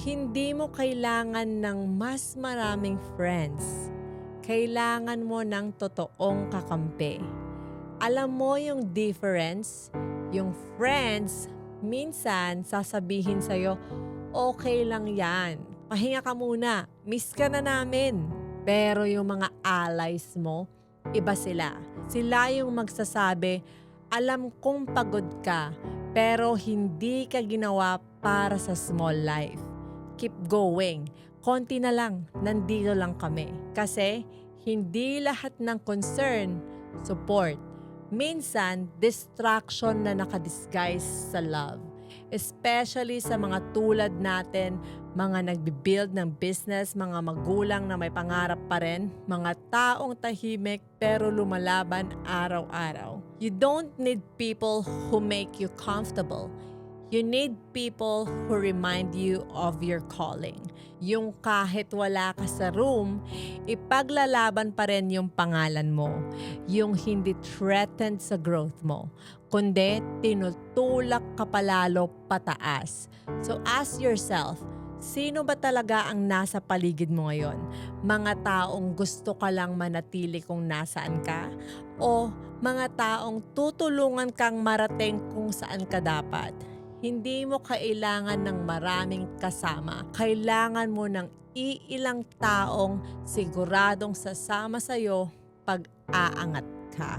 Hindi mo kailangan ng mas maraming friends. Kailangan mo ng totoong kakampi. Alam mo yung difference? Yung friends, minsan sasabihin sa'yo, okay lang yan. Pahinga ka muna. Miss ka na namin. Pero yung mga allies mo, iba sila. Sila yung magsasabi, alam kong pagod ka, pero hindi ka ginawa para sa small life. Keep going. Konti na lang, nandito lang kami. Kasi hindi lahat ng concern, support. Minsan, distraction na nakadisguise sa love. Especially sa mga tulad natin, mga nagbibuild ng business, mga magulang na may pangarap pa rin, mga taong tahimik pero lumalaban araw-araw. You don't need people who make you comfortable. You need people who remind you of your calling. Yung kahit wala ka sa room, ipaglalaban pa rin yung pangalan mo. Yung hindi threatened sa growth mo, kundi tinutulak ka palalo pataas. So ask yourself, sino ba talaga ang nasa paligid mo ngayon? Mga taong gusto ka lang manatili kung nasaan ka? O mga taong tutulungan kang marating kung saan ka dapat? Hindi mo kailangan ng maraming kasama. Kailangan mo ng iilang taong siguradong sasama sa'yo pag aangat ka.